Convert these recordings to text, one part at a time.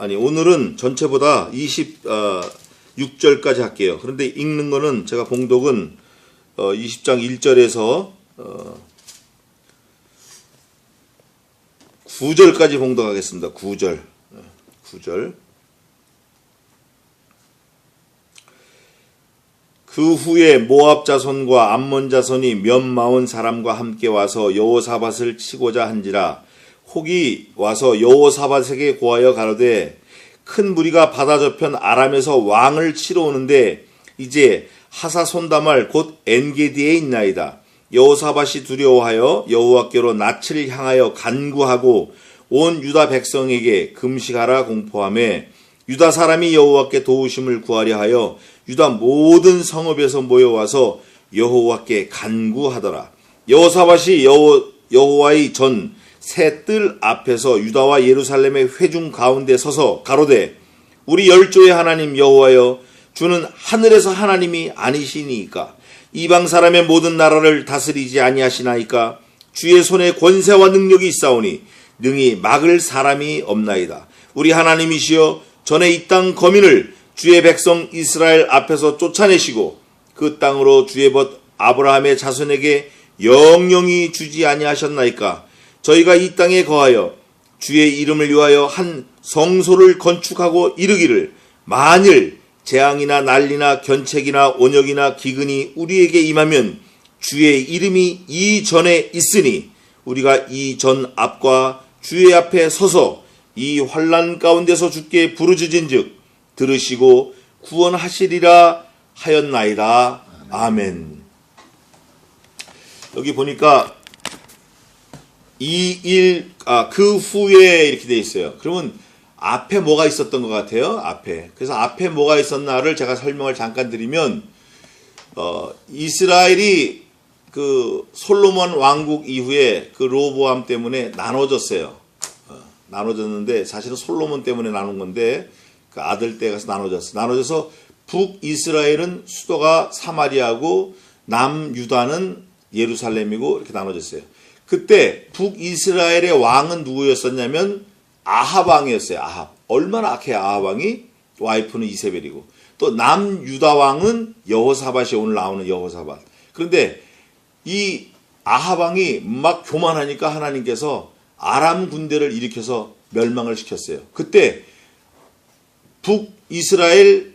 오늘은 전체보다 26절까지 할게요. 그런데 읽는 거는 제가 봉독은 20장 1절에서 9절까지 봉독하겠습니다. 9절. 그 후에 모압 자손과 암몬 자손이 몇 마흔 사람과 함께 와서 여호사밧을 치고자 한지라. 혹이 와서 여호사밧에게 고하여 가로되 큰 무리가 바다 저편 아람에서 왕을 치러 오는데 이제 하사손다말 곧 엔게디에 있나이다. 여호사밧이 두려워하여 여호와께로 낯을 향하여 간구하고 온 유다 백성에게 금식하라 공포하며 유다 사람이 여호와께 도우심을 구하려 하여 유다 모든 성읍에서 모여와서 여호와께 간구하더라. 여호사밧이 여호와의 전 새 뜰 앞에서 유다와 예루살렘의 회중 가운데 서서 가로되 우리 열조의 하나님 여호와여 주는 하늘에서 하나님이 아니시니까 이방 사람의 모든 나라를 다스리지 아니하시나이까 주의 손에 권세와 능력이 있사오니 능히 막을 사람이 없나이다. 우리 하나님이시여 전에 이 땅 거민을 주의 백성 이스라엘 앞에서 쫓아내시고 그 땅으로 주의 벗 아브라함의 자손에게 영영이 주지 아니하셨나이까. 저희가 이 땅에 거하여 주의 이름을 위하여 한 성소를 건축하고 이르기를 만일 재앙이나 난리나 견책이나 온역이나 기근이 우리에게 임하면 주의 이름이 이 전에 있으니 우리가 이 전 앞과 주의 앞에 서서 이 환난 가운데서 주께 부르짖은즉 들으시고 구원하시리라 하였나이다. 아멘. 여기 보니까 그 후에 이렇게 돼 있어요. 그러면 앞에 뭐가 있었던 것 같아요? 앞에. 그래서 앞에 뭐가 있었나를 제가 설명을 잠깐 드리면, 이스라엘이 그 솔로몬 왕국 이후에 그 로보암 때문에 나눠졌어요. 나눠졌는데, 사실은 솔로몬 때문에 나눈 건데, 그 아들 때 가서 나눠졌어요. 나눠져서 북이스라엘은 수도가 사마리아고, 남유다는 예루살렘이고, 이렇게 나눠졌어요. 그때 북이스라엘의 왕은 누구였었냐면 아합 왕이었어요. 아합. 얼마나 악해 아합 왕이. 와이프는 이세벨이고. 또 남유다 왕은 여호사밧이 오늘 나오는 여호사밧. 그런데 이 아합 왕이 막 교만하니까 하나님께서 아람 군대를 일으켜서 멸망을 시켰어요. 그때 북이스라엘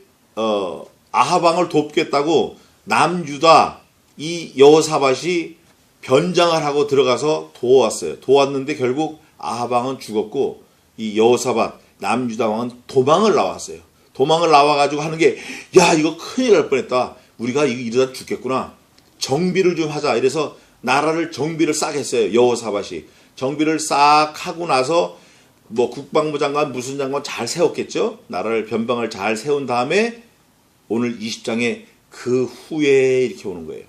아합 왕을 돕겠다고 남유다 이 여호사밧이 변장을 하고 들어가서 도왔어요. 도왔는데 결국 아합 왕은 죽었고 이 여호사밧 남유다 왕은 도망을 나왔어요. 도망을 나와가지고 하는 게 야 이거 큰일 날 뻔했다. 우리가 이러다 죽겠구나. 정비를 좀 하자. 이래서 나라를 정비를 싹 했어요. 여호사밧이. 정비를 싹 하고 나서 뭐 국방부 장관 무슨 장관 잘 세웠겠죠. 나라를 변방을 잘 세운 다음에 오늘 20장에 그 후에 이렇게 오는 거예요.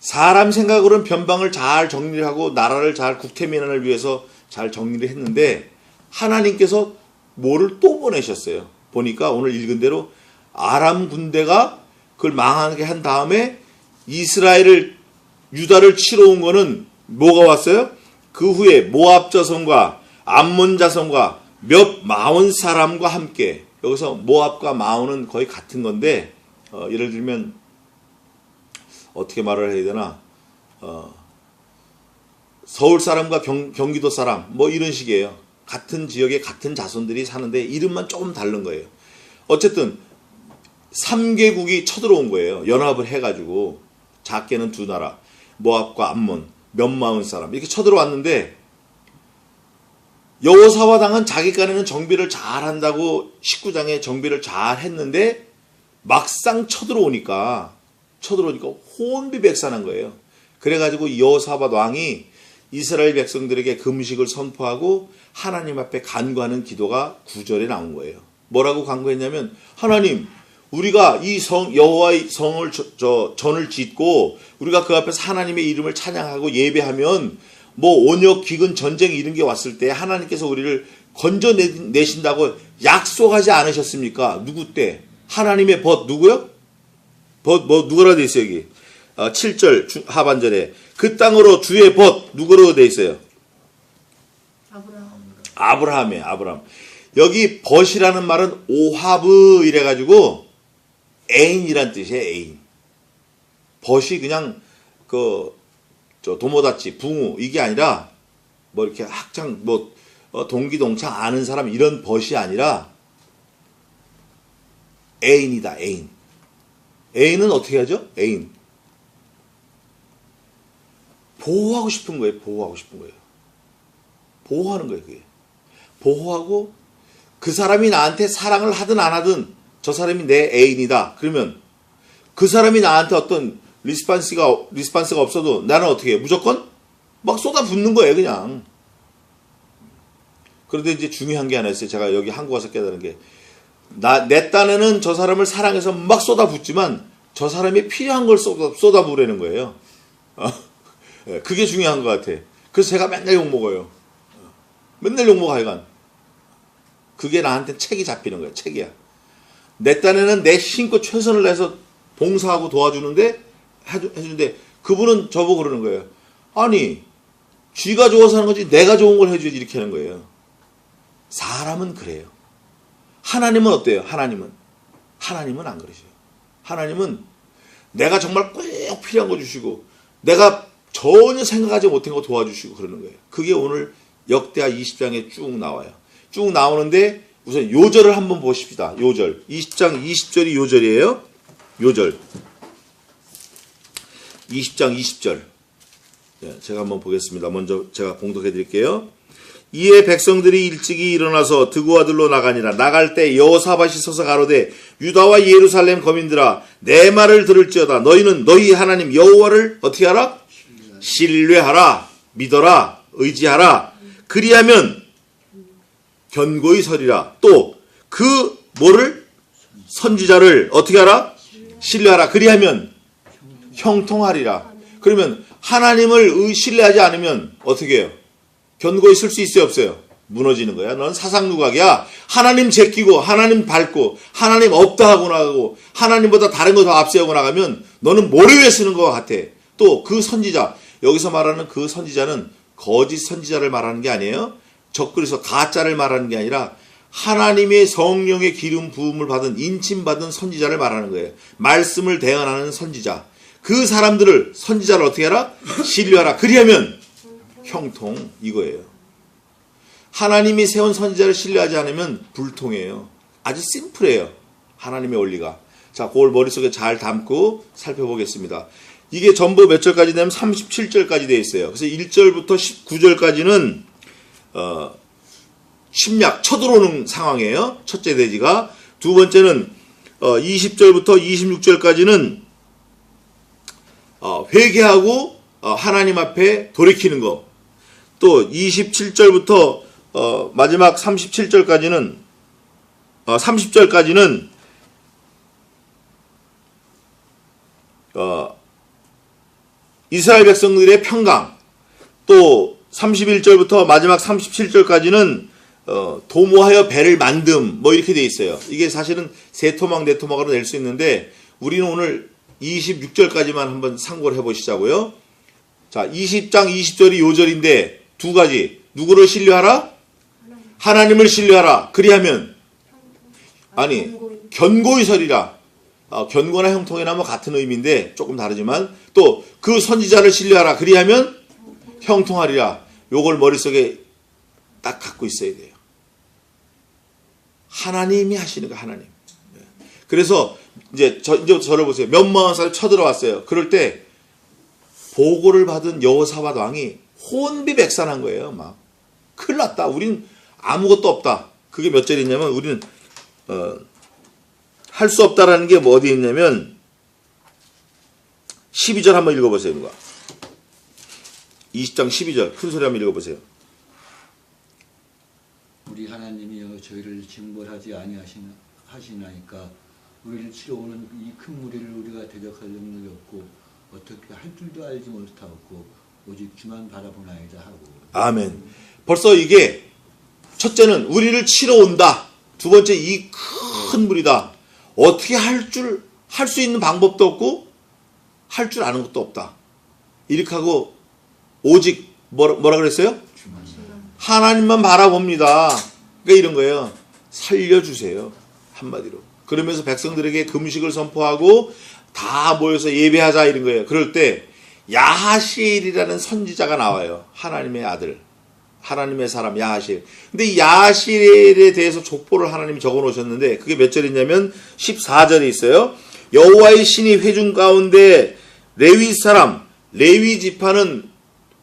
사람 생각으로는 변방을 잘 정리를 하고 나라를 잘 국태민안을 위해서 잘 정리를 했는데 하나님께서 뭐를 또 보내셨어요. 보니까 오늘 읽은 대로 아람 군대가 그걸 망하게 한 다음에 이스라엘을 유다를 치러 온 거는 뭐가 왔어요? 그 후에 모압 자손과 암몬 자손과 몇 마흔 사람과 함께. 여기서 모압과 마흔은 거의 같은 건데 예를 들면 어떻게 말을 해야 되나? 서울 사람과 경기도 사람 뭐 이런 식이에요. 같은 지역에 같은 자손들이 사는데 이름만 조금 다른 거예요. 어쨌든 3개국이 쳐들어온 거예요. 연합을 해가지고 작게는 두 나라 모압과 암몬 몇 마흔 사람 이렇게 쳐들어왔는데 여호사밧 왕은 자기간에는 정비를 잘 한다고 19장에 정비를 잘 했는데 막상 쳐들어오니까 혼비백산한 거예요. 그래가지고 여호사밧 왕이 이스라엘 백성들에게 금식을 선포하고 하나님 앞에 간구하는 기도가 9절에 나온 거예요. 뭐라고 간구했냐면 하나님 우리가 이 여호와의 성을 전을 짓고 우리가 그 앞에서 하나님의 이름을 찬양하고 예배하면 뭐 온역 기근 전쟁 이런 게 왔을 때 하나님께서 우리를 건져내신다고 약속하지 않으셨습니까? 누구 때? 하나님의 벗 누구요? 누구라 돼 있어요, 여기? 7절 하반절에. 그 땅으로 주의 벗, 누구로 돼 있어요? 아브라함. 아브라함. 여기 벗이라는 말은 오하브 이래가지고 애인이란 뜻이에요. 애인. 벗이 그냥 도모다치, 붕우 이게 아니라 뭐 이렇게 학창 동기동창 아는 사람 이런 벗이 아니라 애인이다. 애인. 애인은 어떻게 하죠? 애인. 보호하고 싶은 거예요. 보호하고 싶은 거예요. 보호하는 거예요. 그게. 보호하고 그 사람이 나한테 사랑을 하든 안 하든 저 사람이 내 애인이다. 그러면 그 사람이 나한테 어떤 리스판스가 없어도 나는 어떻게 해요? 무조건 막 쏟아붓는 거예요. 그냥. 그런데 이제 중요한 게 하나 있어요. 제가 여기 한국 와서 깨달은 게 내 딴에는 저 사람을 사랑해서 막 쏟아붓지만 저 사람이 필요한 걸 쏟아부으라는 거예요. 그게 중요한 것 같아. 그래서 제가 맨날 욕먹어요. 맨날 욕먹어 하여간. 그게 나한테 책이 잡히는 거야. 책이야. 내 딴에는 내 힘껏 최선을 다해서 봉사하고 도와주는데 해주는데 그분은 저보고 그러는 거예요. 아니 쥐가 좋아서 하는 거지 내가 좋은 걸 해줘야지 이렇게 하는 거예요. 사람은 그래요. 하나님은 어때요? 하나님은 안 그러셔요. 하나님은 내가 정말 꼭 필요한 거 주시고 내가 전혀 생각하지 못한 거 도와주시고 그러는 거예요. 그게 오늘 역대하 20장에 쭉 나와요. 쭉 나오는데 우선 요절을 한번 보십시다. 요절. 20장 20절이 요절이에요. 요절. 20장 20절. 제가 한번 보겠습니다. 먼저 제가 봉독해 드릴게요. 이에 백성들이 일찍이 일어나서 드고아들로 나가니라. 나갈 때 여호사밧이 서서 가로되 유다와 예루살렘 거민들아 내 말을 들을지어다. 너희는 너희 하나님 여호와를 어떻게 하라? 신뢰하라. 믿어라. 의지하라. 그리하면 견고히 서리라. 또 그 뭐를? 선지자를 어떻게 하라? 신뢰하라. 그리하면 형통하리라. 그러면 하나님을 신뢰하지 않으면 어떻게 해요? 견고히 쓸 수 있어요? 없어요? 무너지는 거야. 넌 사상누각이야. 하나님 제끼고 하나님 밟고 하나님 없다 하고 나가고 하나님보다 다른 거 더 앞세우고 나가면 너는 모래 위에 쓰는 것 같아. 또 그 선지자, 여기서 말하는 그 선지자는 거짓 선지자를 말하는 게 아니에요. 적그리스도 가짜를 말하는 게 아니라 하나님의 성령의 기름 부음을 받은 인침받은 선지자를 말하는 거예요. 말씀을 대언하는 선지자. 그 사람들을 선지자를 어떻게 하라? 신뢰하라. 그리하면 형통 이거예요. 하나님이 세운 선지자를 신뢰하지 않으면 불통해요. 아주 심플해요. 하나님의 원리가. 자, 그걸 머릿속에 잘 담고 살펴보겠습니다. 이게 전부 몇 절까지 되면 37절까지 되어 있어요. 그래서 1절부터 19절까지는 침략, 쳐들어오는 상황이에요. 첫째 대지가. 두 번째는 20절부터 26절까지는 회개하고 하나님 앞에 돌이키는 거. 또 27절부터 마지막 37절까지는 30절까지는 이스라엘 백성들의 평강. 또 31절부터 마지막 37절까지는 도모하여 배를 만듦 뭐 이렇게 돼 있어요. 이게 사실은 세 토막 네 토막으로 낼 수 있는데 우리는 오늘 26절까지만 한번 상고를 해보시자고요. 자, 20장 20절이 요절인데 두 가지. 누구를 신뢰하라? 하나님을 신뢰하라. 그리하면 견고히 서리라. 견고나 형통이나 뭐 같은 의미인데 조금 다르지만 또 그 선지자를 신뢰하라. 그리하면 형통하리라. 요걸 머릿속에 딱 갖고 있어야 돼요. 하나님이 하시는 거 하나님. 그래서 이제 저를 보세요. 몇만 사람이 쳐들어왔어요. 그럴 때 보고를 받은 여호사밧 왕이 혼비백산한 거예요. 막 큰일 났다. 우린 아무것도 없다. 그게 몇 절이냐면 우리는 할 수 없다라는 게 뭐 어디에 있냐면 12절 한번 읽어보세요. 누가 20장 12절 큰 소리 한번 읽어보세요. 우리 하나님이여 저희를 징벌하지 아니하시나이까 우리를 치러오는 이 큰 무리를 우리가 대적할 능력이 없고 어떻게 할 줄도 알지 못하고 오직 주만 바라보나이다 하고. 아멘. 벌써 이게 첫째는 우리를 치러 온다. 두 번째 이 큰 무리다. 어떻게 할 수 있는 방법도 없고 할 줄 아는 것도 없다. 이렇게 하고 오직 뭐라 그랬어요? 하나님만 바라봅니다. 그러니까 이런 거예요. 살려주세요. 한마디로. 그러면서 백성들에게 금식을 선포하고 다 모여서 예배하자 이런 거예요. 그럴 때 야하시엘이라는 선지자가 나와요. 하나님의 아들, 하나님의 사람 야하시엘. 근데 이 야하시엘에 대해서 족보를 하나님이 적어 놓으셨는데 그게 몇 절이냐면 14절에 있어요. 여호와의 신이 회중 가운데 레위 사람, 레위 지파는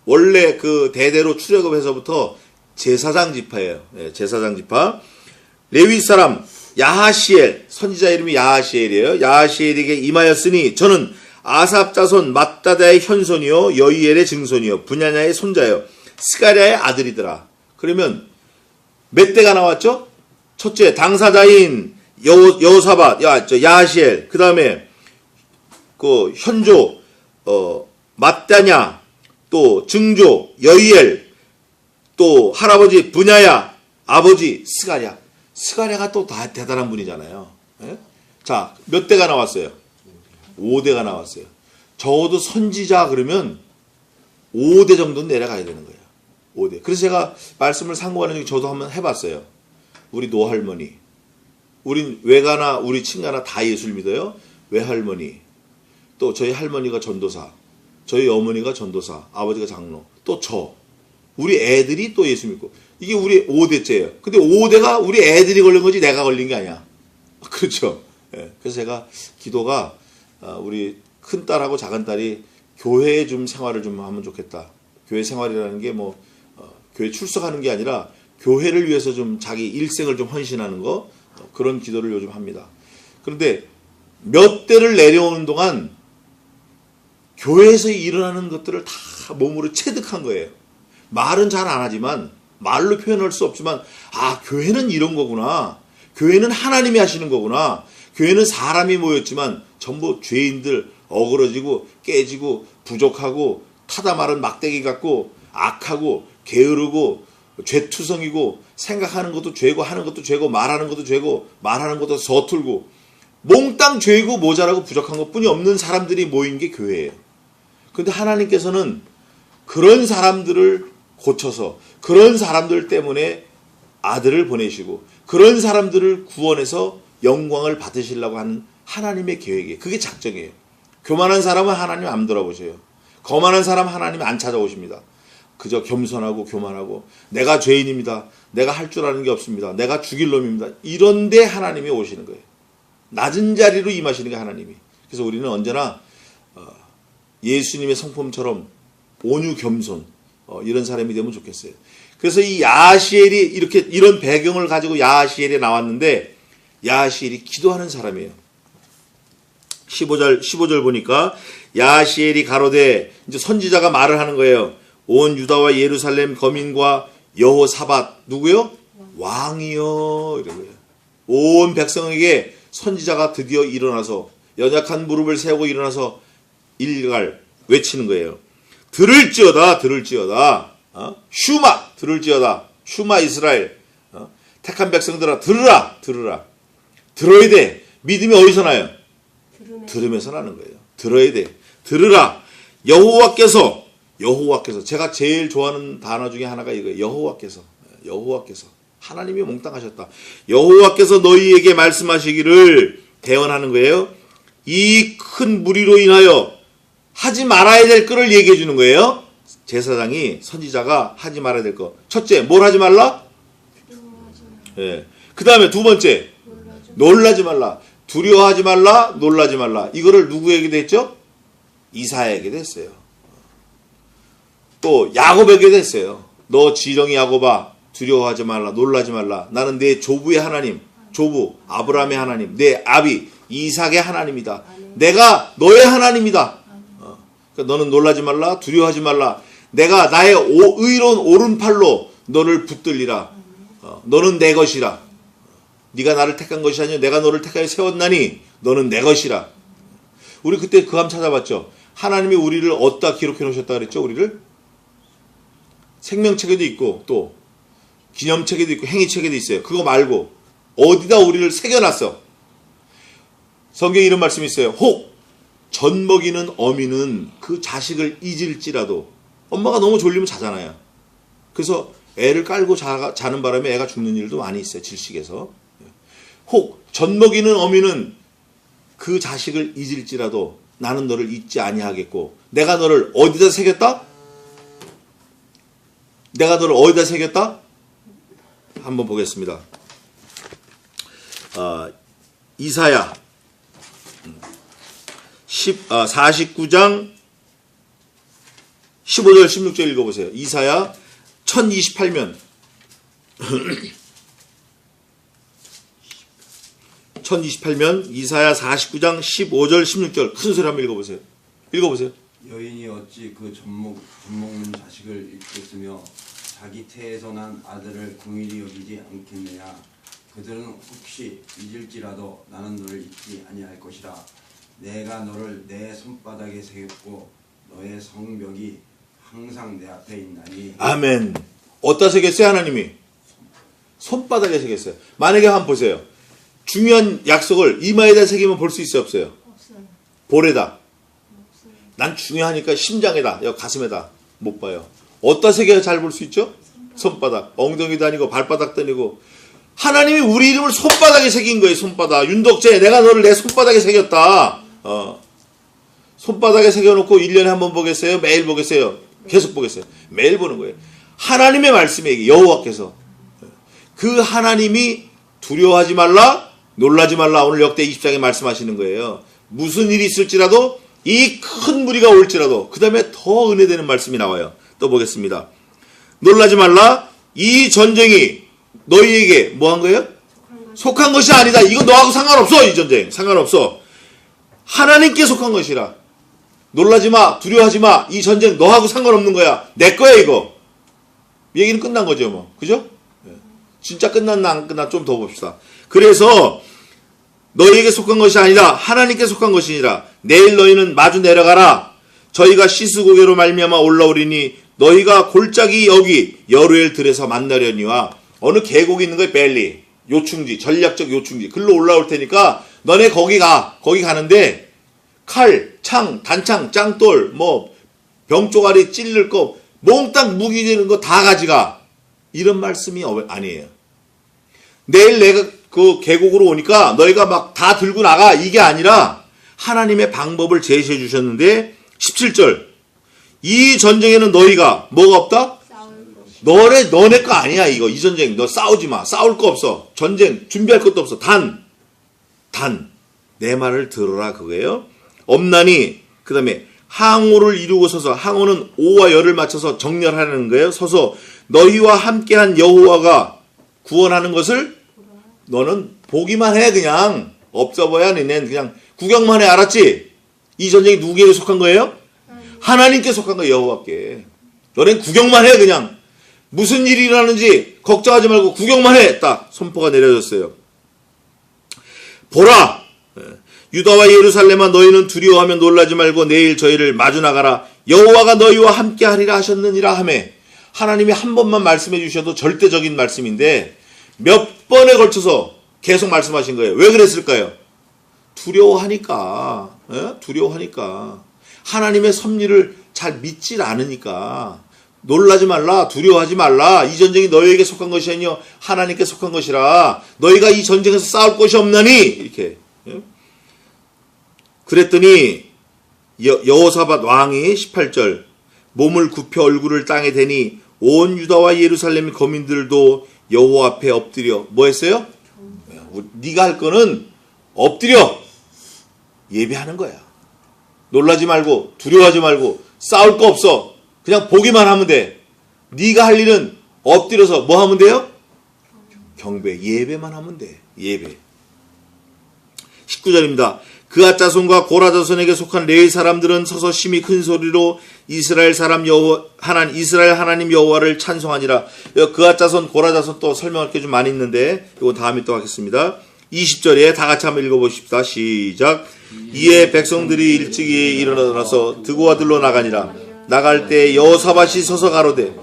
원래 그 대대로 출애굽해서부터 제사장 지파예요. 네, 제사장 지파. 레위 사람 야하시엘, 선지자 이름이 야하시엘이에요. 야하시엘에게 임하였으니 저는 아삽 자손 맏다다의 현손이요 여이엘의 증손이요 분야냐의 손자요 스가랴의 아들이더라. 그러면 몇 대가 나왔죠? 첫째 당사자인 여호사밧, 야하시엘, 그 다음에 그 현조, 맏다냐, 또 증조, 여이엘, 또 할아버지 분야야, 아버지 스가랴. 스가랴가 또 다 대단한 분이잖아요. 예? 자, 몇 대가 나왔어요? 5대가 나왔어요. 적어도 선지자 그러면 5대 정도는 내려가야 되는 거예요. 5대. 그래서 제가 말씀을 상고하는 중에 저도 한번 해봤어요. 우리 노할머니, 우린 외가나 우리 친가나 다 예수를 믿어요. 외할머니, 또 저희 할머니가 전도사, 저희 어머니가 전도사, 아버지가 장로, 또 우리 애들이 또 예수 믿고, 이게 우리 5대째예요. 근데 5대가 우리 애들이 걸린 거지 내가 걸린 게 아니야. 그렇죠. 예. 그래서 제가 기도가 우리 큰 딸하고 작은 딸이 교회에 좀 생활을 좀 하면 좋겠다. 교회 생활이라는 게 뭐 교회 출석하는 게 아니라 교회를 위해서 좀 자기 일생을 좀 헌신하는 거, 그런 기도를 요즘 합니다. 그런데 몇 대를 내려오는 동안 교회에서 일어나는 것들을 다 몸으로 체득한 거예요. 말은 잘 안 하지만, 말로 표현할 수 없지만, 아, 교회는 이런 거구나. 교회는 하나님이 하시는 거구나. 교회는 사람이 모였지만 전부 죄인들, 어그러지고 깨지고 부족하고 타다 마른 막대기 같고 악하고 게으르고 죄투성이고 생각하는 것도 죄고 하는 것도 죄고 말하는 것도 죄고 말하는 것도 서툴고 몽땅 죄고 모자라고 부족한 것뿐이 없는 사람들이 모인 게 교회예요. 그런데 하나님께서는 그런 사람들을 고쳐서 그런 사람들 때문에 아들을 보내시고 그런 사람들을 구원해서 영광을 받으시려고 하는 하나님의 계획이에요. 그게 작정이에요. 교만한 사람은 하나님 안 돌아보셔요. 거만한 사람 하나님 안 찾아오십니다. 그저 겸손하고 교만하고 내가 죄인입니다. 내가 할 줄 아는 게 없습니다. 내가 죽일 놈입니다. 이런데 하나님이 오시는 거예요. 낮은 자리로 임하시는 게 하나님이. 그래서 우리는 언제나 예수님의 성품처럼 온유 겸손 이런 사람이 되면 좋겠어요. 그래서 이 야하시엘이 이렇게 이런 배경을 가지고 야하시엘이 나왔는데 야하시엘이 기도하는 사람이에요. 15절 보니까 야하시엘이 가로되, 이제 선지자가 말을 하는 거예요. 온 유다와 예루살렘 거민과 여호사밧, 누구요? 왕이요. 이런 거예요. 온 백성에게 선지자가 드디어 일어나서 연약한 무릎을 세우고 일어나서 일갈 외치는 거예요. 들을지어다, 들을지어다. 슈마, 들을지어다. 슈마 이스라엘. 택한 백성들아, 들으라, 들으라. 들어야 돼. 믿음이 어디서 나요? 들으면서 나는 거예요. 들어야 돼. 들으라. 여호와께서 제가 제일 좋아하는 단어 중에 하나가 이거예요. 여호와께서 하나님이 몽땅하셨다. 여호와께서 너희에게 말씀하시기를 대언하는 거예요. 이 큰 무리로 인하여 하지 말아야 될 거를 얘기해 주는 거예요. 제사장이, 선지자가 하지 말아야 될 거. 첫째, 뭘 하지 말라? 예. 그 다음에 두 번째, 놀라지 말라. 두려워하지 말라, 놀라지 말라. 이거를 누구에게 됐죠? 이사야에게 했어요. 또 야곱에게 했어요. 너 지렁이 야곱아, 두려워하지 말라, 놀라지 말라. 나는 내 조부의 하나님, 조부 아브라함의 하나님, 내 아비 이삭의 하나님이다. 내가 너의 하나님이다. 그러니까 너는 놀라지 말라, 두려워하지 말라. 내가 나의 의로운 오른팔로 너를 붙들리라. 너는 내 것이라. 네가 나를 택한 것이 아니라 내가 너를 택하여 세웠나니 너는 내 것이라. 우리 그때 그함 찾아봤죠. 하나님이 우리를 어디다 기록해 놓으셨다 그랬죠? 우리를 생명책에도 있고 또 기념책에도 있고 행위책에도 있어요. 그거 말고 어디다 우리를 새겨놨어. 성경에 이런 말씀이 있어요. 혹 젖먹이는 어미는 그 자식을 잊을지라도, 엄마가 너무 졸리면 자잖아요. 그래서 애를 깔고 자는 바람에 애가 죽는 일도 많이 있어요. 질식에서. 혹 젖먹이는 어미는 그 자식을 잊을지라도 나는 너를 잊지 아니하겠고 내가 너를 어디다 새겼다? 내가 너를 어디다 새겼다? 한번 보겠습니다. 이사야 49장 15절 16절 읽어보세요. 이사야 1028면 1028면 이사야 49장 15절 16절 큰 소리 한번 읽어보세요. 읽어보세요. 여인이 어찌 그 젖먹는 자식을 잊겠으며 자기 태에서 난 아들을 긍휼히 여기지 않겠느냐. 그들은 혹시 잊을지라도 나는 너를 잊지 아니할 것이라. 내가 너를 내 손바닥에 새겼고 너의 성벽이 항상 내 앞에 있나니. 아멘. 어디다 새겼어요 하나님이? 손바닥에 새겼어요. 만약에 한번 보세요. 중요한 약속을 이마에다 새기면 볼 수 있어요 없어요? 없어요. 볼에다. 없어요. 난 중요하니까 심장에다, 가슴에다 못 봐요. 어디다 새겨야 잘 볼 수 있죠? 손바닥. 엉덩이도 아니고 발바닥도 아니고. 하나님이 우리 이름을 손바닥에 새긴 거예요. 손바닥. 윤덕재 내가 너를 내 손바닥에 새겼다. 손바닥에 새겨놓고 1년에 한 번 보겠어요? 매일 보겠어요? 계속 보겠어요? 매일 보는 거예요. 하나님의 말씀에 여호와께서 그 하나님이 두려워하지 말라, 놀라지 말라. 오늘 역대 20장에 말씀하시는 거예요. 무슨 일이 있을지라도 이 큰 무리가 올지라도 그 다음에 더 은혜되는 말씀이 나와요. 또 보겠습니다. 놀라지 말라. 이 전쟁이 너희에게 뭐 한 거예요? 속한 것이 아니다. 이거 너하고 상관없어. 이 전쟁 상관없어. 하나님께 속한 것이라. 놀라지 마. 두려워하지 마. 이 전쟁 너하고 상관없는 거야. 내 거야 이거. 얘기는 끝난 거죠 뭐. 그죠? 진짜 끝났나 안 끝났나 좀 더 봅시다. 그래서 너희에게 속한 것이 아니다. 하나님께 속한 것이니라. 내일 너희는 마주 내려가라. 저희가 시스고개로 말미암아 올라오리니 너희가 골짜기 여기 여루엘 들에서 만나려니와. 어느 계곡이 있는 거예요. 벨리. 요충지. 전략적 요충지. 글로 올라올 테니까 너네 거기 가. 거기 가는데 칼, 창, 단창, 짱돌, 병조가리 찔릴 거 몽땅 무기 되는 거 다 가져가. 이런 말씀이 아니에요. 내일 내가 그 계곡으로 오니까 너희가 막 다 들고 나가. 이게 아니라 하나님의 방법을 제시해 주셨는데 17절. 이 전쟁에는 너희가 뭐가 없다? 너네 거 아니야 이거. 이 전쟁 너 싸우지 마. 싸울 거 없어. 전쟁 준비할 것도 없어. 단 내 말을 들어라 그거예요. 없나니 그 다음에 항오를 이루고 서서, 항오는 오와 열을 맞춰서 정렬하는 거예요. 서서 너희와 함께한 여호와가 구원하는 것을 너는 보기만 해. 그냥 없어봐야 너는 그냥 구경만 해. 알았지? 이 전쟁이 누구에게 속한 거예요? 하나님께 속한 거예요. 여호와께. 너는 구경만 해. 그냥 무슨 일이 일어나는지 걱정하지 말고 구경만 해. 딱 선포가 내려졌어요. 보라, 유다와 예루살렘아 너희는 두려워하며 놀라지 말고 내일 저희를 마주 나가라. 여호와가 너희와 함께 하리라 하셨느니라 하매. 하나님이 한 번만 말씀해 주셔도 절대적인 말씀인데 몇 번에 걸쳐서 계속 말씀하신 거예요. 왜 그랬을까요? 두려워하니까. 두려워하니까. 하나님의 섭리를 잘 믿질 않으니까. 놀라지 말라. 두려워하지 말라. 이 전쟁이 너희에게 속한 것이 아니요 하나님께 속한 것이라. 너희가 이 전쟁에서 싸울 것이 없나니. 이렇게. 그랬더니 여호사밧 왕이 18절 몸을 굽혀 얼굴을 땅에 대니 온 유다와 예루살렘 거민들도 여호와 앞에 엎드려 뭐 했어요? 네가 할 거는 엎드려 예배하는 거야. 놀라지 말고 두려워하지 말고 싸울 거 없어. 그냥 보기만 하면 돼. 네가 할 일은 엎드려서 뭐 하면 돼요? 경배, 예배만 하면 돼. 예배. 19절입니다. 그앗 자손과 고라 자손에게 속한 레위 사람들은 서서 심히 큰 소리로 이스라엘 하나님 여호와를 찬송하니라. 그앗 자손, 고라 자손 또 설명할 게 좀 많이 있는데 이거 다음에 또 하겠습니다. 20절에 다 같이 한번 읽어보십시다. 시작. 이에 백성들이 일찍이 일어나서 드고아들로 나가니라. 나갈 때 여호사밧이 서서 가로되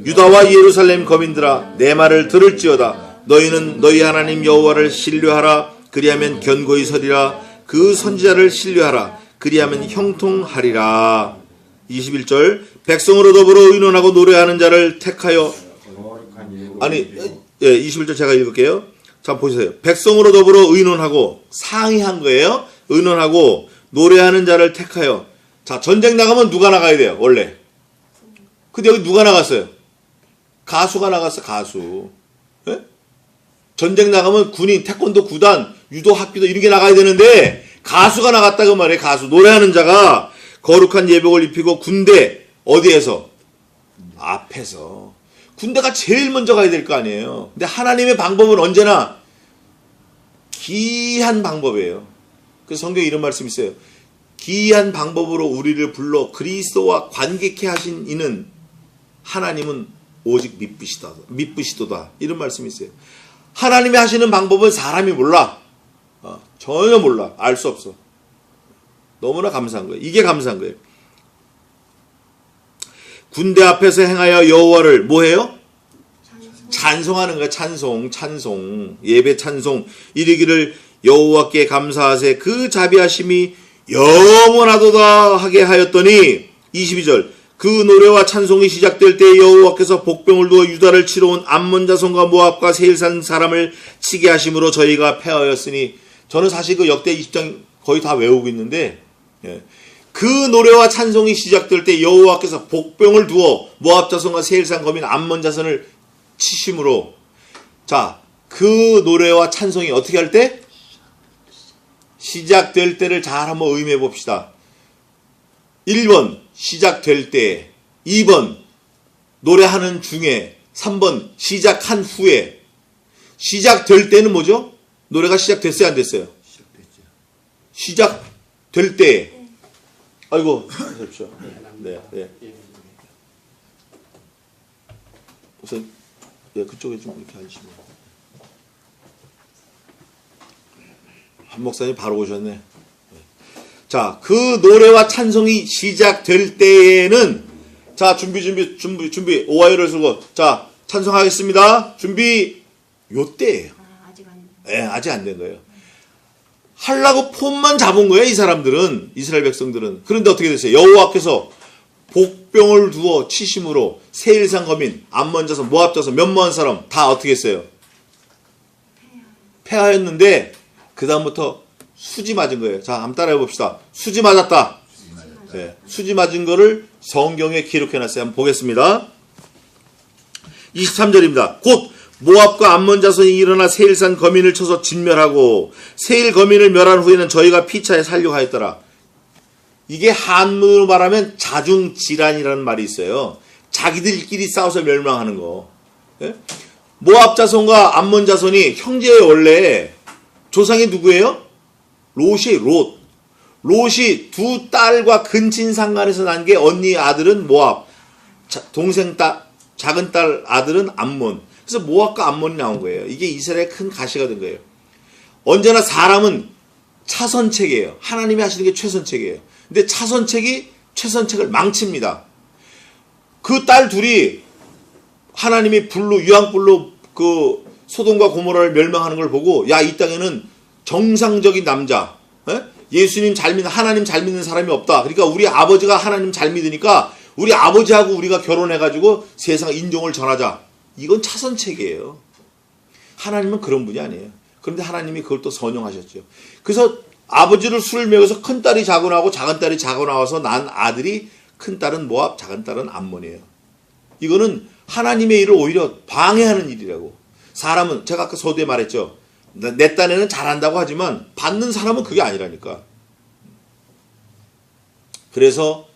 유다와 예루살렘 거민들아 내 말을 들을지어다. 너희는 너희 하나님 여호와를 신뢰하라. 그리하면 견고히 서리라. 그 선지자를 신뢰하라. 그리하면 형통하리라. 21절 백성으로 더불어 의논하고 노래하는 자를 택하여 아니, 예, 21절 제가 읽을게요. 자, 보세요. 백성으로 더불어 의논하고, 상의한 거예요. 의논하고, 노래하는 자를 택하여. 자, 전쟁 나가면 누가 나가야 돼요, 원래? 근데 여기 누가 나갔어요? 가수가 나갔어, 가수. 예? 전쟁 나가면 군인, 태권도 구단, 유도 학교도 이런 게 나가야 되는데, 가수가 나갔다 그 말이에요, 가수. 노래하는 자가 거룩한 예복을 입히고, 군대, 어디에서? 앞에서. 군대가 제일 먼저 가야 될 거 아니에요. 근데 하나님의 방법은 언제나 기이한 방법이에요. 그래서 성경에 이런 말씀이 있어요. 기이한 방법으로 우리를 불러 그리스도와 관계케 하신 이는 하나님은 오직 믿으시도다. 이런 말씀이 있어요. 하나님이 하시는 방법은 사람이 몰라. 전혀 몰라. 알 수 없어. 너무나 감사한 거예요. 이게 감사한 거예요. 군대 앞에서 행하여 여호와를 뭐해요? 찬송하는 거야. 찬송. 예배 찬송. 이르기를 여호와께 감사하세 그 자비하심이 영원하도다 하게 하였더니 22절 그 노래와 찬송이 시작될 때 여호와께서 복병을 두어 유다를 치러 온 암몬 자손과 모압과 세일산 사람을 치게 하심으로 저희가 패하였으니 저는 사실 그 역대 20장 거의 다 외우고 있는데 그 노래와 찬송이 시작될 때 여호와께서 복병을 두어 모압 자손과 세일산 거민 암몬 자손을 치심으로 자, 그 노래와 찬송이 어떻게 할 때? 시작될 때를 잘 한번 의미해 봅시다. 1번 시작될 때, 2번 노래하는 중에, 3번 시작한 후에. 시작될 때는 뭐죠? 노래가 시작됐어요, 안 됐어요? 시작됐죠. 시작될 때. 아이고, 그렇죠. 네. 우선 그쪽에 좀 이렇게 앉으시면. 한 목사님 바로 오셨네. 자, 그 노래와 찬송이 시작될 때에는 자, 준비. 오하이를 쓰고 자, 찬송하겠습니다. 준비. 요 때예요. 아직 안. 예, 아직 안 된 거예요. 하려고 폼만 잡은 거예요, 이 사람들은. 이스라엘 백성들은. 그런데 어떻게 됐어요? 여호와께서 복병을 두어 치심으로 세일산 거민, 암몬 자손, 모압 자손, 면모한 사람 다 어떻게 했어요? 패하였는데 그 다음부터 수지 맞은 거예요. 자, 한번 따라해 봅시다. 수지 맞았다. 네, 수지 맞은 거를 성경에 기록해놨어요. 한번 보겠습니다. 23절입니다. 곧 모압과 암몬 자손이 일어나 세일산 거민을 쳐서 진멸하고 세일 거민을 멸한 후에는 저희가 피차에 살려고 하였더라. 이게 한문으로 말하면 자중질환이라는 말이 있어요. 자기들끼리 싸워서 멸망하는 거. 예? 모압 자손과 암몬 자손이 형제의 원래 조상이 누구예요? 롯이 롯. 롯이 두 딸과 근친상간에서 난 게 언니 아들은 모압, 동생 딸, 작은 딸 아들은 암몬. 그래서 모압과 암몬이 나온 거예요. 이게 이스라엘의 큰 가시가 된 거예요. 언제나 사람은 차선책이에요. 하나님이 하시는 게 최선책이에요. 근데 차선책이 최선책을 망칩니다. 그 딸 둘이 하나님이 불로 유황불로 그 소돔과 고모라를 멸망하는 걸 보고 야, 이 땅에는 정상적인 남자, 예수님 잘 믿는 하나님 잘 믿는 사람이 없다. 그러니까 우리 아버지가 하나님 잘 믿으니까 우리 아버지하고 우리가 결혼해가지고 세상 인종을 전하자. 이건 차선책이에요. 하나님은 그런 분이 아니에요. 그런데 하나님이 그걸 또 선용하셨죠. 그래서 아버지를 술을 먹여서 큰 딸이 자고 나오고 작은 딸이 자고 나와서 난 아들이 큰 딸은 모압, 작은 딸은 암몬이에요. 이거는 하나님의 일을 오히려 방해하는 일이라고. 사람은 제가 아까 서두에 말했죠. 내 딴에는 잘한다고 하지만 받는 사람은 그게 아니라니까. 그래서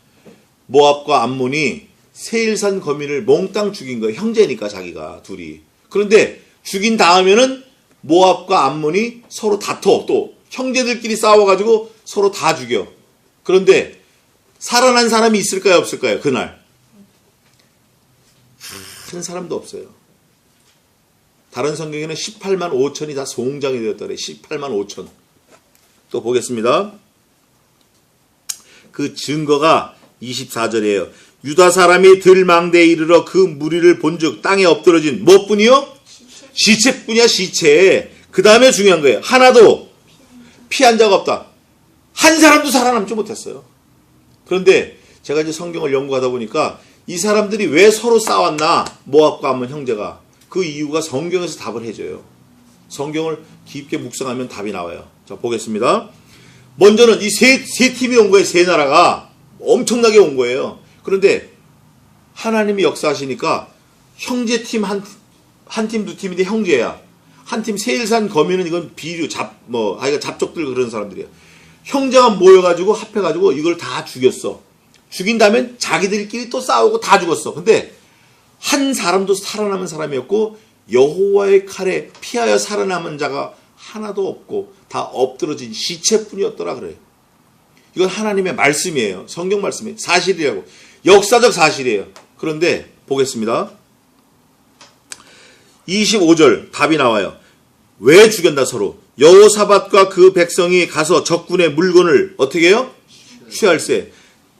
모압과 암몬이 세일산 거민을 몽땅 죽인 거예요. 형제니까 자기가 둘이. 그런데 죽인 다음에는 모압과 암몬이 서로 다퉈. 또 형제들끼리 싸워가지고 서로 다 죽여. 그런데 살아난 사람이 있을까요, 없을까요? 그날 한 사람도 없어요. 다른 성경에는 18만 5천이 다 송장이 되었더래. 18만 5천. 또 보겠습니다. 그 증거가 24절이에요. 유다 사람이 들망대에 이르러 그 무리를 본즉 땅에 엎드러진 뭐뿐이요? 시체뿐이야, 시체. 그 다음에 중요한 거예요. 하나도 피한 자가 없다. 한 사람도 살아남지 못했어요. 그런데 제가 이제 성경을 연구하다 보니까 이 사람들이 왜 서로 싸웠나? 모압과 암몬 형제가. 그 이유가 성경에서 답을 해줘요. 성경을 깊게 묵상하면 답이 나와요. 자, 보겠습니다. 먼저는 이 세 팀이 온 거예요. 세 나라가 엄청나게 온 거예요. 그런데 하나님이 역사하시니까 형제팀 한 팀, 두 팀인데 형제야. 한 팀 세일산 거미는 이건 비류, 잡족들 그런 사람들이야. 형제가 모여가지고 합해가지고 이걸 다 죽였어. 죽인 다음에 자기들끼리 또 싸우고 다 죽었어. 근데 한 사람도 살아남은 사람이었고 여호와의 칼에 피하여 살아남은 자가 하나도 없고 다 엎드러진 시체뿐이었더라 그래요. 이건 하나님의 말씀이에요. 성경 말씀이에요. 사실이라고. 역사적 사실이에요. 그런데 보겠습니다. 25절 답이 나와요. 왜 죽였나 서로. 여호사밧과 그 백성이 가서 적군의 물건을 어떻게 해요? 취할세.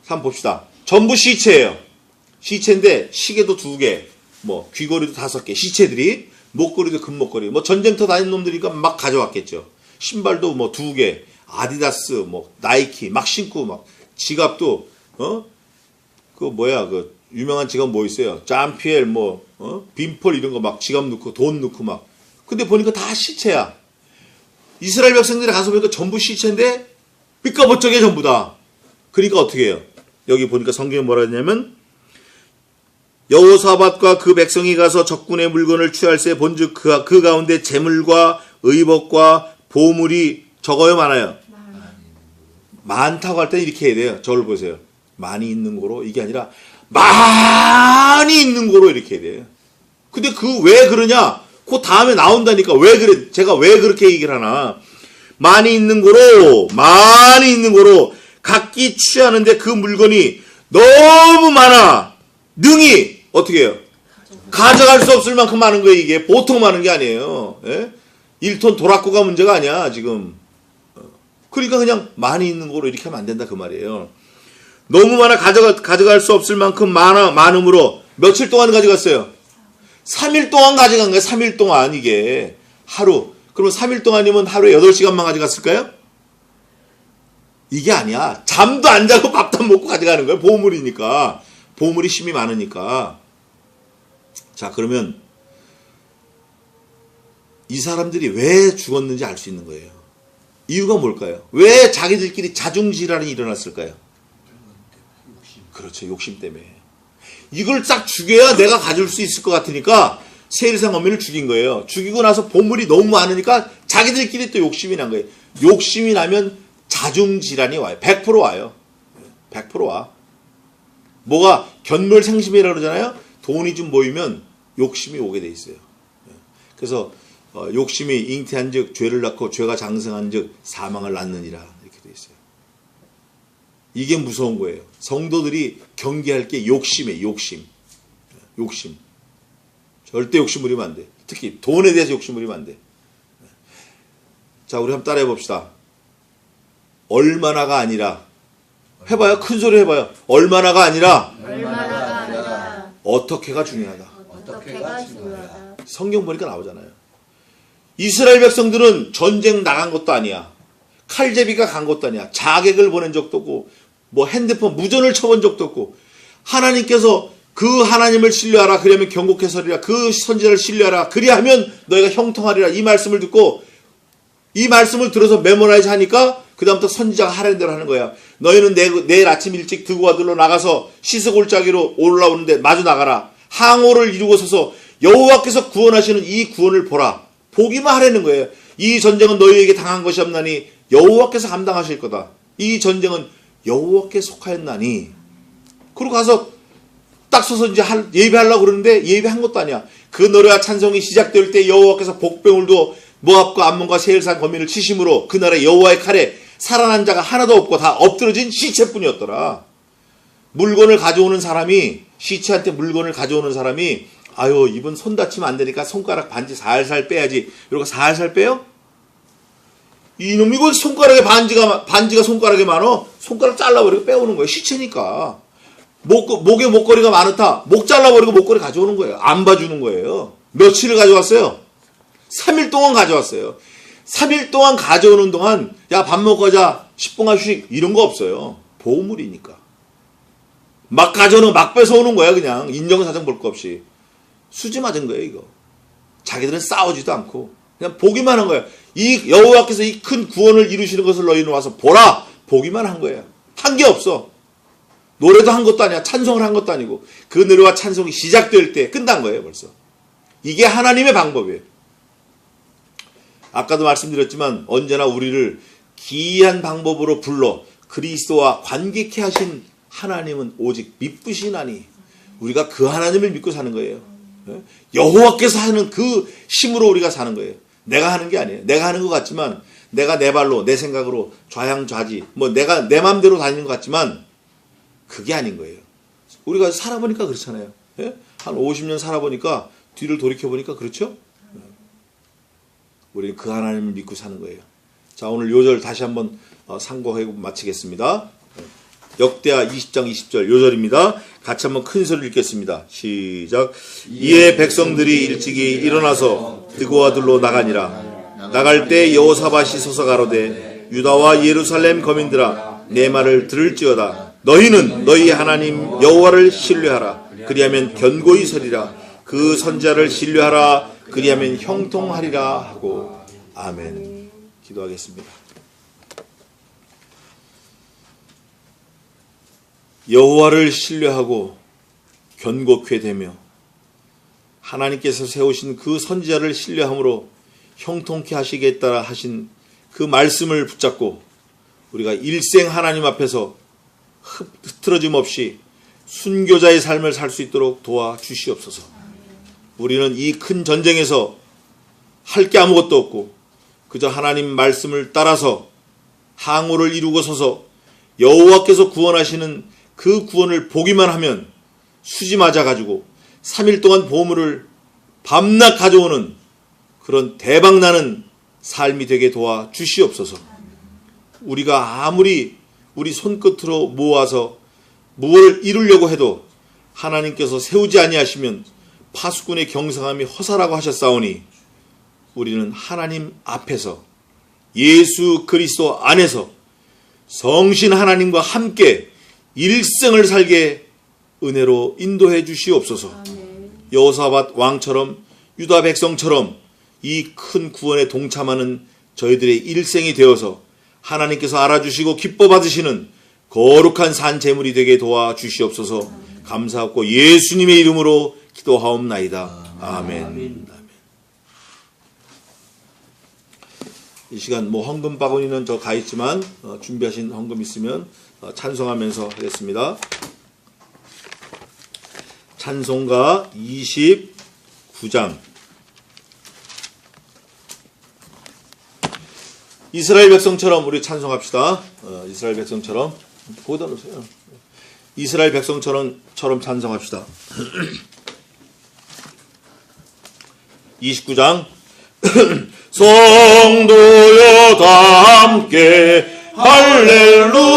한번 봅시다. 전부 시체예요. 시체인데 시계도 2개, 귀걸이도 5개, 시체들이 목걸이도 금목걸이, 전쟁터 다니는 놈들이니까 막 가져왔겠죠. 신발도 2개, 아디다스, 나이키 막 신고 지갑도 그 유명한 지갑 뭐 있어요? 짬피엘 빈폴 이런 거 막 지갑 넣고 돈 넣고 막. 근데 보니까 다 시체야. 이스라엘 백성들이 가서 보니까 전부 시체인데 삐까번쩍해 전부 다. 그러니까 어떻게 해요? 여기 보니까 성경에 뭐라 했냐면 여호사밧과 그 백성이 가서 적군의 물건을 취할세 본즉 그 가운데 재물과 의복과 보물이 적어요 많아요? 많다고 할 때 이렇게 해야 돼요. 저를 보세요. 많이 있는 거로 이게 아니라 많이 있는 거로 이렇게 해야 돼요. 근데 왜 그러냐? 그 다음에 나온다니까. 왜 그래? 제가 왜 그렇게 얘기를 하나? 많이 있는 거로 각기 취하는데 그 물건이 너무 많아. 능히 어떻게 해요? 가져갈 수 없을 만큼 많은 거예요. 이게 보통 많은 게 아니에요. 예? 1톤 도락구가 문제가 아니야 지금. 그러니까 그냥 많이 있는 거로 이렇게 하면 안 된다 그 말이에요. 너무 많아 가져갈 수 없을 만큼 많음으로 며칠 동안 가져갔어요? 3일 동안 가져간 거예요. 3일 동안 이게 하루. 그러면 3일 동안이면 하루에 8시간만 가져갔을까요? 이게 아니야. 잠도 안 자고 밥도 안 먹고 가져가는 거예요. 보물이니까. 보물이 힘이 많으니까. 자, 그러면 이 사람들이 왜 죽었는지 알 수 있는 거예요. 이유가 뭘까요? 왜 자기들끼리 자중질환이 일어났을까요? 그렇죠. 욕심 때문에. 이걸 싹 죽여야 내가 가질 수 있을 것 같으니까 세일산 어민을 죽인 거예요. 죽이고 나서 보물이 너무 많으니까 자기들끼리 또 욕심이 난 거예요. 욕심이 나면 자중질환이 와요. 100% 와요. 100% 와. 뭐가 견물생심이라고 그러잖아요. 돈이 좀 모이면 욕심이 오게 돼 있어요. 그래서 욕심이 잉태한 즉 죄를 낳고 죄가 장성한 즉 사망을 낳느니라 이렇게 돼 있어요. 이게 무서운 거예요. 성도들이 경계할 게 욕심이에요. 욕심. 절대 욕심 부리면 안 돼. 특히 돈에 대해서 욕심 부리면 안 돼. 자, 우리 한번 따라해 봅시다. 얼마나가 아니라 해봐요. 큰 소리 해봐요. 얼마나가 아니라 어떻게가 중요하다. 성경 보니까 나오잖아요. 이스라엘 백성들은 전쟁 나간 것도 아니야. 칼제비가 간 것도 아니야. 자객을 보낸 적도 없고 핸드폰 무전을 쳐본 적도 없고 하나님께서 그 하나님을 신뢰하라. 그러면 경고해서리라. 그 선지자를 신뢰하라. 그리하면 너희가 형통하리라. 이 말씀을 듣고 이 말씀을 들어서 메모라이즈 하니까 그 다음부터 선지자가 하라는 대로 하는 거야. 너희는 내일 아침 일찍 드고 아들로 나가서 시스골짜기로 올라오는데 마주 나가라. 항오를 이루고 서서 여호와께서 구원하시는 이 구원을 보라. 보기만 하라는 거예요. 이 전쟁은 너희에게 당한 것이 없나니 여호와께서 감당하실 거다. 이 전쟁은 여호와께 속하였나니. 그러고 가서 딱 서서 이제 예배하려고 그러는데 예배한 것도 아니야. 그 노래와 찬송이 시작될 때 여호와께서 복병을 두어 모압과 암몬과 세일산 거민을 치심으로 그 나라의 여호와의 칼에 살아난 자가 하나도 없고 다 엎드러진 시체뿐이었더라. 물건을 가져오는 사람이 시체한테 물건을 가져오는 사람이 아유 이분 손 다치면 안 되니까 손가락 반지 살살 빼야지. 이러고 살살 빼요? 이놈이 그 손가락에 반지가 손가락에 많어? 손가락 잘라버리고 빼오는 거예요. 시체니까. 목에 목걸이가 많다. 목 잘라버리고 목걸이 가져오는 거예요. 안 봐주는 거예요. 며칠을 가져왔어요? 3일 동안 가져왔어요. 3일 동안 가져오는 동안 야 밥 먹고 가자 10분간 휴식 이런 거 없어요. 보물이니까. 막 가져오는 막 뺏어오는 거야. 그냥 인정사정 볼 거 없이. 수지 맞은 거예요 이거. 자기들은 싸우지도 않고 그냥 보기만 한 거예요. 이 여호와께서 이 큰 구원을 이루시는 것을 너희는 와서 보라. 보기만 한 거예요. 한 게 없어. 노래도 한 것도 아니야. 찬송을 한 것도 아니고 그 노래와 찬송이 시작될 때 끝난 거예요. 벌써. 이게 하나님의 방법이에요. 아까도 말씀드렸지만 언제나 우리를 기이한 방법으로 불러 그리스도와 관계케 하신 하나님은 오직 미쁘시나니 우리가 그 하나님을 믿고 사는 거예요. 여호와께서 하는 그 힘으로 우리가 사는 거예요. 내가 하는 게 아니에요. 내가 하는 것 같지만 내가 내 발로 내 생각으로 좌양좌지 내가 내 마음대로 다니는 것 같지만 그게 아닌 거예요. 우리가 살아보니까 그렇잖아요. 한 50년 살아보니까 뒤를 돌이켜보니까 그렇죠? 우리는 그 하나님을 믿고 사는 거예요. 자, 오늘 요절 다시 한번 상고하고 마치겠습니다. 역대하 20장 20절 요절입니다. 같이 한번 큰 소리를 읽겠습니다. 시작. 이에 백성들이 일찍이 일어나서 드고아들로 나가니라. 나갈 때 여호사밧이 서서 가로되 유다와 예루살렘 거민들아 내 말을 들을지어다. 너희는 너희 하나님 여호와를 신뢰하라. 그리하면 견고히 서리라. 그 선지자를 신뢰하라. 그리하면 형통하리라 하고. 아멘. 기도하겠습니다. 여호와를 신뢰하고 견고케 되며 하나님께서 세우신 그 선지자를 신뢰함으로 형통케 하시겠다 하신 그 말씀을 붙잡고 우리가 일생 하나님 앞에서 흐트러짐 없이 순교자의 삶을 살 수 있도록 도와주시옵소서. 우리는 이 큰 전쟁에서 할 게 아무것도 없고 그저 하나님 말씀을 따라서 항우를 이루고 서서 여호와께서 구원하시는 그 구원을 보기만 하면 수지 맞아가지고 3일 동안 보물을 밤낮 가져오는 그런 대박나는 삶이 되게 도와주시옵소서. 우리가 아무리 우리 손끝으로 모아서 무엇을 이루려고 해도 하나님께서 세우지 아니하시면 파수꾼의 경성함이 허사라고 하셨사오니 우리는 하나님 앞에서 예수 그리스도 안에서 성신 하나님과 함께 일생을 살게 은혜로 인도해 주시옵소서. 여호사밧 왕처럼 유다 백성처럼 이 큰 구원에 동참하는 저희들의 일생이 되어서 하나님께서 알아주시고 기뻐 받으시는 거룩한 산 제물이 되게 도와주시옵소서. 감사하고 예수님의 이름으로 기도하옵나이다. 아멘. 이 시간 헌금 바구니는 저 가 있지만 준비하신 헌금 있으면 찬송하면서 하겠습니다. 찬송가 29장. 이스라엘 백성처럼 우리 찬송합시다. 이스라엘 백성처럼 거기다 놓으세요. 이스라엘 백성처럼 찬송합시다. 29장. 성도여 다 함께 할렐루야.